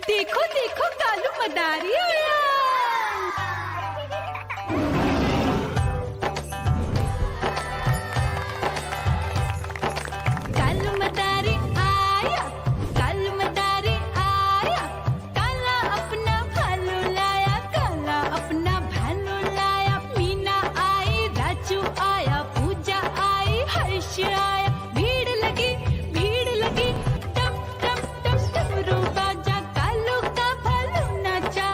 देखो देखो कालू मदारी आया। कालू मदारी आया, कालू मदारी आया। काला अपना भालू लाया, काला अपना भालू लाया। मीना आई, राजू आया, पूजा आई, हर्ष आया। भीड़ लगी, भीड़ लगी। टम टम टम डमरू बाजा, कालू का भालू नाचा।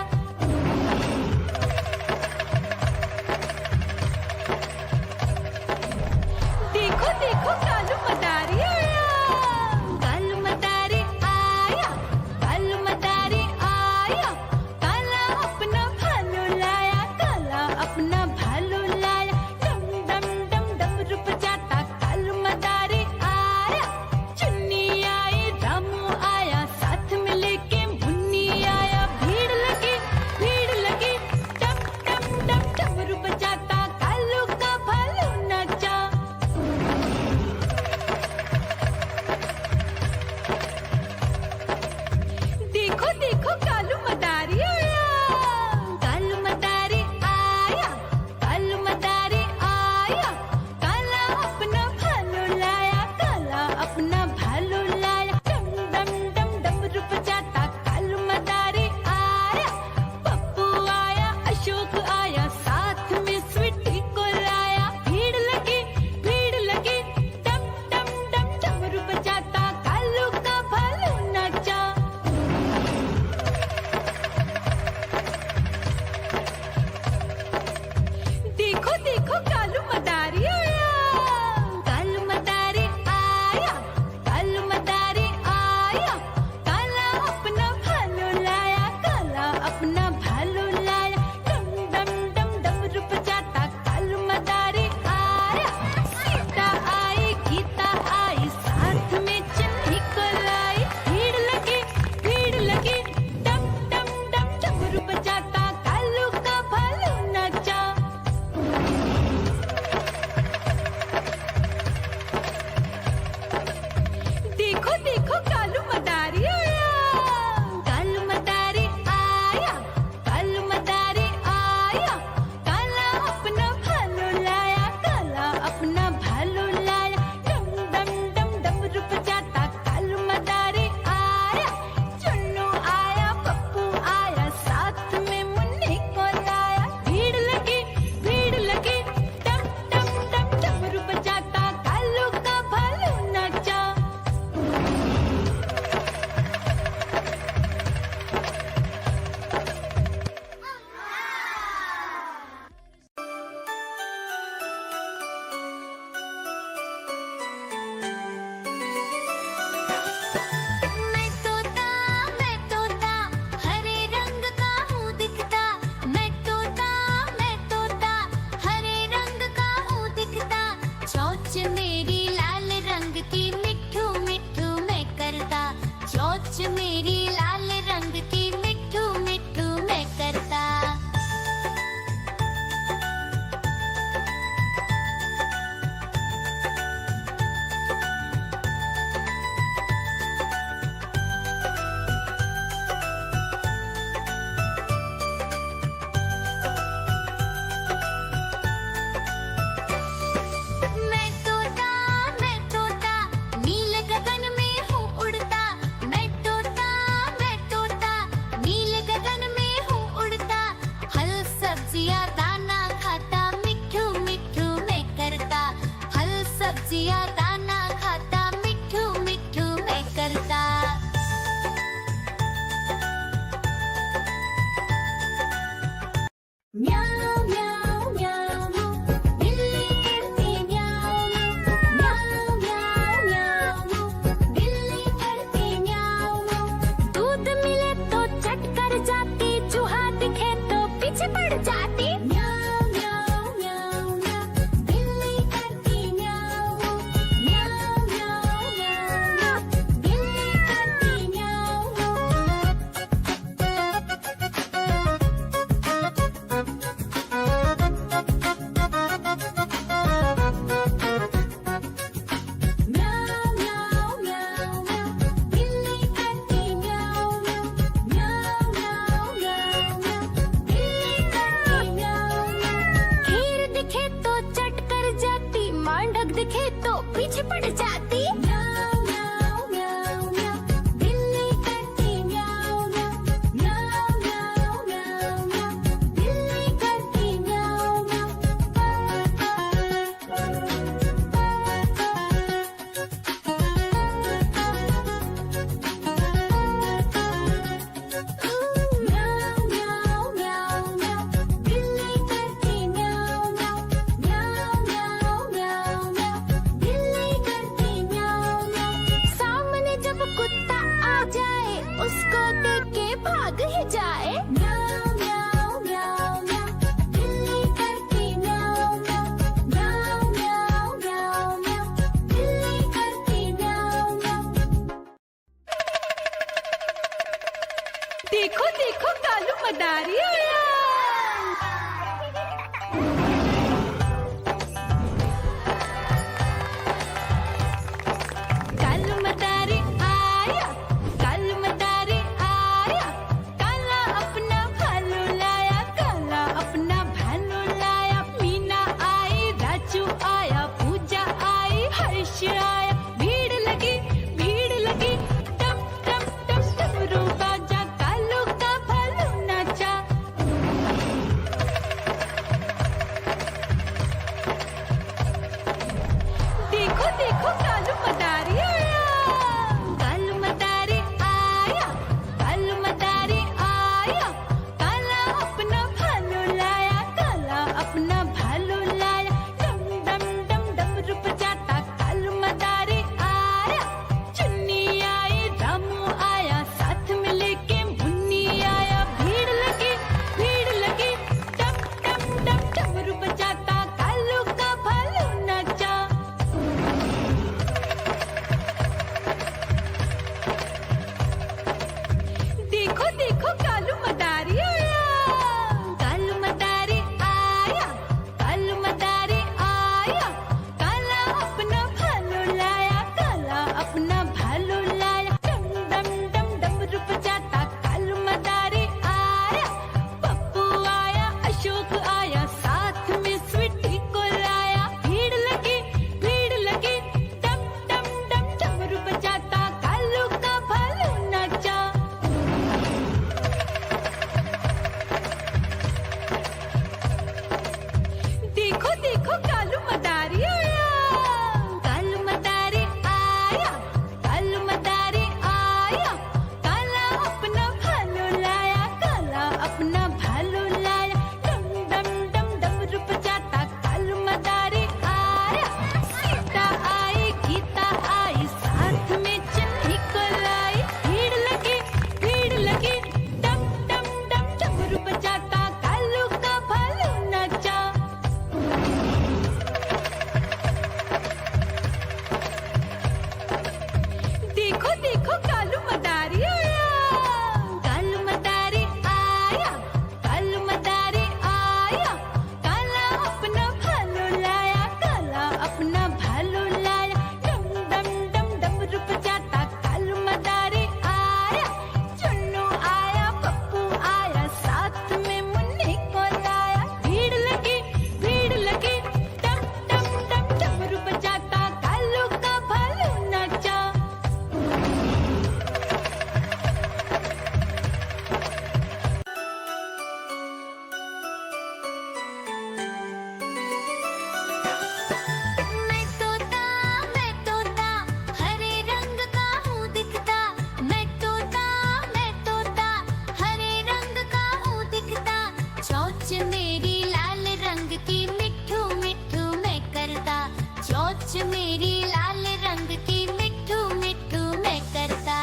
देखो देखो कालू मदारी आया। कालू मदारी आया, कालू मदारी आया, काला अपना भालू लाया, काला अपना भालू लाया। मीना आई, राजू आया, पूजा आई, हर्ष आया। भीड़ लगी टम टम टम डमरू बाजा, कालू का भालू नाचा। देखो देखो कालू मदारी आया, कालू मदारी आया, कालू मदारी आया, काला अपना भालू लाया, काला अपना भालू लाया। डम डम डम डमरू बजाता कालू मदारी आया। चुन्नी आई, रामू आया, साथ में लेके मुन्नी आया। भीड़ लगी टम टम टम डमरू बजाता कालू का भालू नाचा। देखो देखो कालू मदारी आया, कालू मदारी आया, कालू मदारी आया, काला अपना भालू लाया, काला अपना भालू लाया। डम डम डम डमरू बजाता कालू मदारी आया। पप्पू आया, अशोक आया, साथ में स्वीटी को लाया। भीड़ लगी टम टम डम डमरू बजाता कालू का भालू नाचा। देखो देखो कालू मदारी आया, कालू मदारी आया, कालू मदारी आया, काला अपना भालू लाया, काला अपना भालू लाया। डम डम डम डमरू बजाता कालू मदारी आया। सीता आई, गीता आई, साथ में चन्नी को लाई। भीड़ लगी टम टम डम डमरू बजाता कालू का भालू नाचा। देखो देखो कालू मदारी आया, कालू मदारी आया, कालू मदारी आया, काला अपना भालू लाया, काला अपना भालू लाया। डम डम डम डमरू बजाता कालू मदारी आया। चुन्नू आया, पप्पू आया, साथ में मुन्नी को लाया। भीड़ लगी टम टम टम डमरू बजाता कालू का भालू नाचा। मैं तोता हरे रंग का हूँ दिखता। मैं तोता हरे रंग का हूँ दिखता। चोंच मेरी लाल रंग की मिट्ठू मिट्ठू मैं करता। चोंच मेरी लाल रंग की मिट्ठू मिट्ठू मैं करता।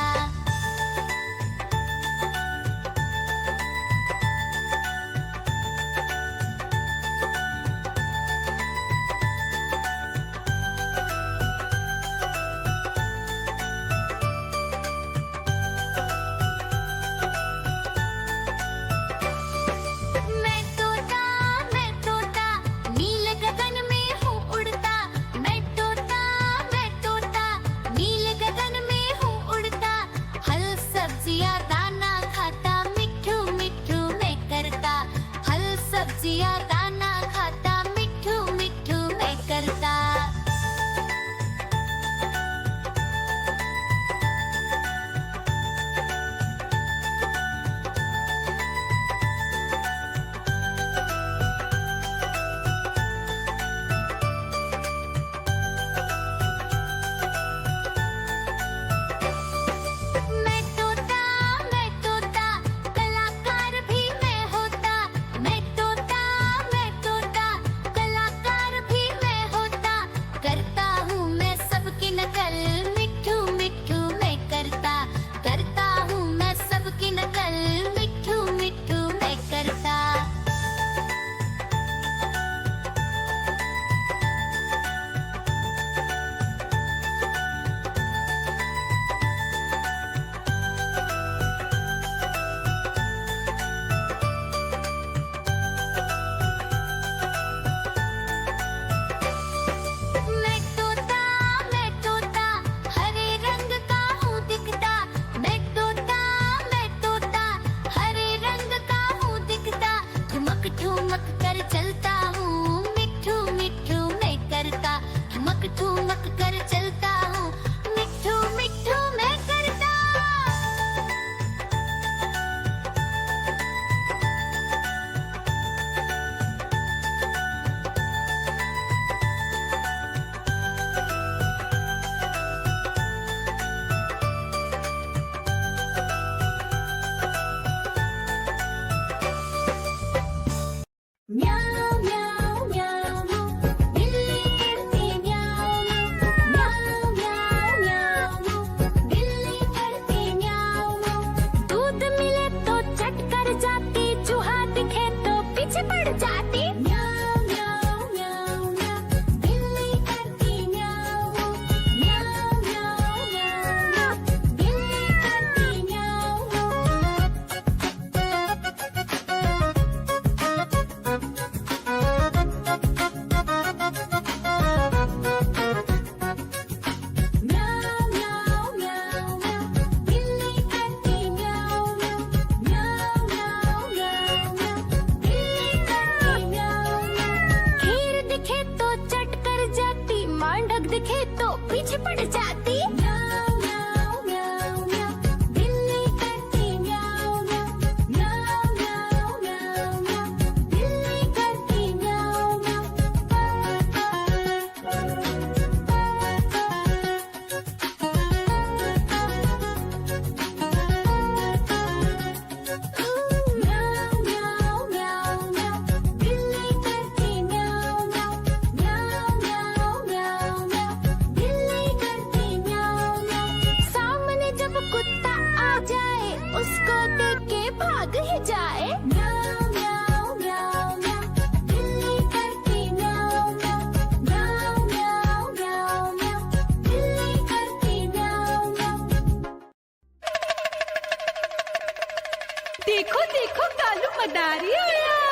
मैं तोता नील गगन में हूँ उड़ता। मैं तोता नील गगन में हूँ उड़ता। फल सब्जियाँ दाना खाता, मिट्ठू मिट्ठू मैं करता। फल सब्जियाँ दाना खाता, मिट्ठू मिट्ठू मैं करता। मैं तोता कलाकार भी मैं होता। मैं तोता भाग ही जाए। म्याऊ म्याऊ म्याऊ म्याऊ, बिल्ली करती म्याऊ म्याऊ। म्याऊ म्याऊ म्याऊ म्याऊ, बिल्ली करती म्याऊ म्याऊ। देखो देखो कालू मदारी आया।